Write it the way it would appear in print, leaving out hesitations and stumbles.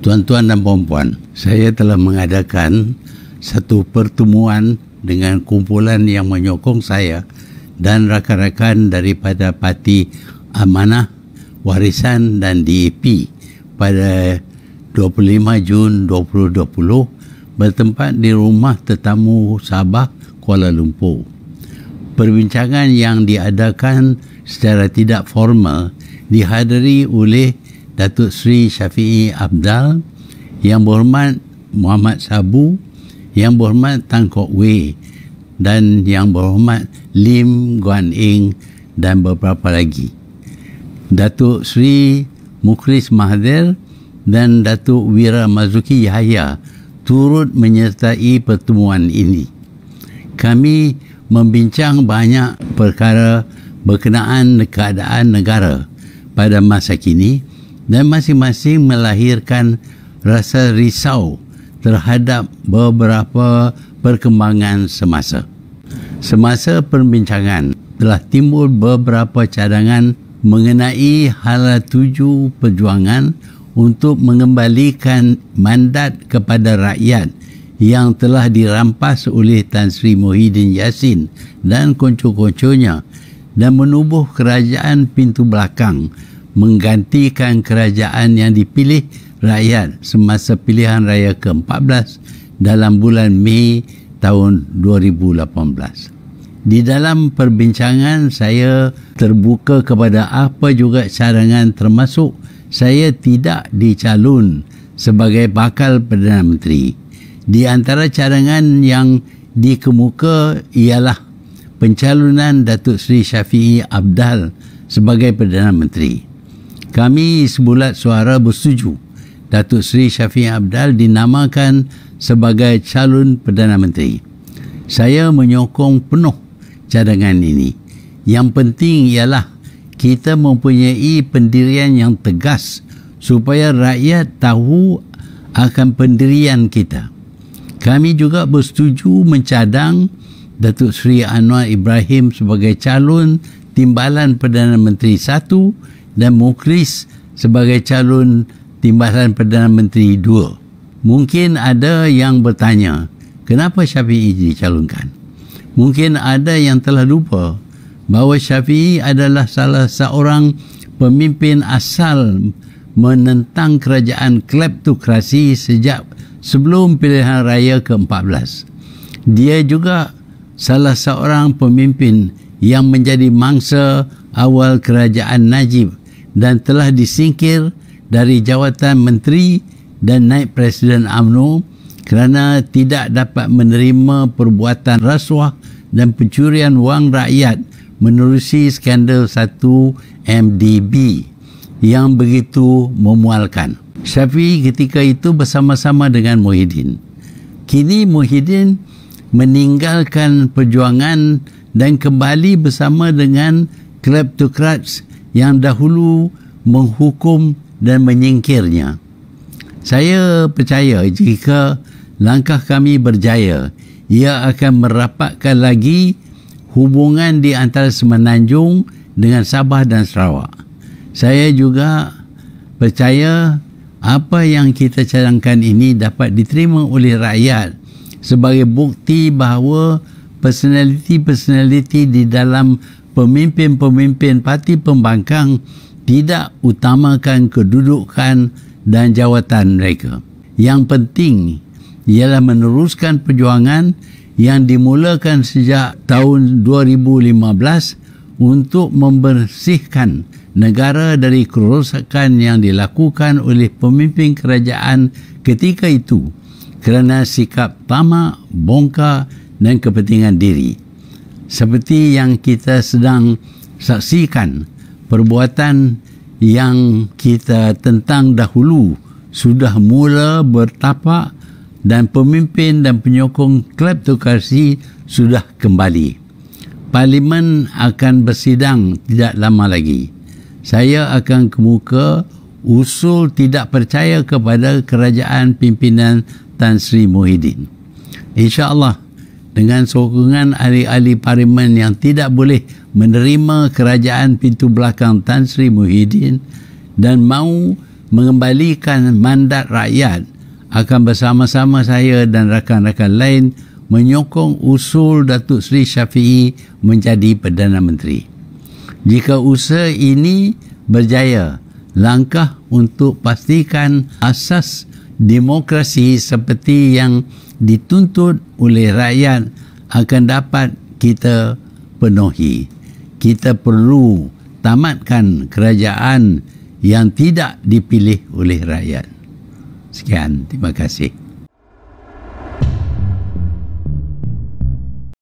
Tuan-tuan dan puan-puan, saya telah mengadakan satu pertemuan dengan kumpulan yang menyokong saya dan rakan-rakan daripada Parti Amanah, Warisan dan DAP pada 25 Jun 2020 bertempat di Rumah Tetamu Sabah, Kuala Lumpur. Perbincangan yang diadakan secara tidak formal dihadiri oleh Datuk Seri Syafiee Apdal, Yang Berhormat Muhammad Sabu, Yang Berhormat Tan Kok Wei dan Yang Berhormat Lim Guan Eng dan beberapa lagi. Datuk Seri Mukhlis Mahathir dan Datuk Wira Mazuki Yahya turut menyertai pertemuan ini. Kami membincang banyak perkara berkenaan keadaan negara pada masa kini dan masing-masing melahirkan rasa risau terhadap beberapa perkembangan semasa. Semasa perbincangan telah timbul beberapa cadangan mengenai hala tuju perjuangan untuk mengembalikan mandat kepada rakyat yang telah dirampas oleh Tan Sri Muhyiddin Yassin dan konco-konconya dan menubuh kerajaan pintu belakang menggantikan kerajaan yang dipilih rakyat semasa pilihan raya ke-14 dalam bulan Mei tahun 2018. Di dalam perbincangan saya terbuka kepada apa juga cadangan, termasuk saya tidak dicalon sebagai bakal Perdana Menteri. Di antara cadangan yang dikemuka ialah pencalonan Datuk Seri Syafiee Apdal sebagai Perdana Menteri. Kami sebulat suara bersetuju Datuk Seri Syafiee Apdal dinamakan sebagai calon Perdana Menteri. Saya menyokong penuh cadangan ini. Yang penting ialah kita mempunyai pendirian yang tegas supaya rakyat tahu akan pendirian kita. Kami juga bersetuju mencadang Datuk Seri Anwar Ibrahim sebagai calon Timbalan Perdana Menteri 1 dan Mukhlis sebagai calon Timbalan Perdana Menteri 2. Mungkin ada yang bertanya, kenapa Syafiee dicalonkan? Mungkin ada yang telah lupa bahawa Syafiee adalah salah seorang pemimpin asal menentang kerajaan kleptokrasi sejak sebelum pilihan raya ke-14. Dia juga salah seorang pemimpin yang menjadi mangsa awal kerajaan Najib dan telah disingkir dari jawatan menteri dan naib Presiden UMNO kerana tidak dapat menerima perbuatan rasuah dan pencurian wang rakyat menerusi skandal 1 MDB yang begitu memualkan. Syafiee ketika itu bersama-sama dengan Muhyiddin. Kini Muhyiddin meninggalkan perjuangan dan kembali bersama dengan kleptokrats yang dahulu menghukum dan menyingkirnya. Saya percaya jika langkah kami berjaya, ia akan merapatkan lagi hubungan di antara Semenanjung dengan Sabah dan Sarawak. Saya juga percaya apa yang kita cadangkan ini dapat diterima oleh rakyat sebagai bukti bahawa personaliti-personaliti di dalam pemimpin-pemimpin parti pembangkang tidak utamakan kedudukan dan jawatan mereka. Yang penting ialah meneruskan perjuangan yang dimulakan sejak tahun 2015 untuk membersihkan negara dari kerosakan yang dilakukan oleh pemimpin kerajaan ketika itu kerana sikap tamak, bongkar dan kepentingan diri. Seperti yang kita sedang saksikan, perbuatan yang kita tentang dahulu sudah mula bertapak dan pemimpin dan penyokong kleptokrasi sudah kembali. Parlimen akan bersidang tidak lama lagi. Saya akan kemuka usul tidak percaya kepada kerajaan pimpinan Tan Sri Muhyiddin. InsyaAllah, dengan sokongan ahli-ahli parlimen yang tidak boleh menerima kerajaan pintu belakang Tan Sri Muhyiddin dan mahu mengembalikan mandat rakyat, akan bersama-sama saya dan rakan-rakan lain menyokong usul Datuk Seri Shafie menjadi Perdana Menteri. Jika usaha ini berjaya, langkah untuk pastikan asas demokrasi seperti yang dituntut oleh rakyat akan dapat kita penuhi. Kita perlu tamatkan kerajaan yang tidak dipilih oleh rakyat. Sekian, terima kasih.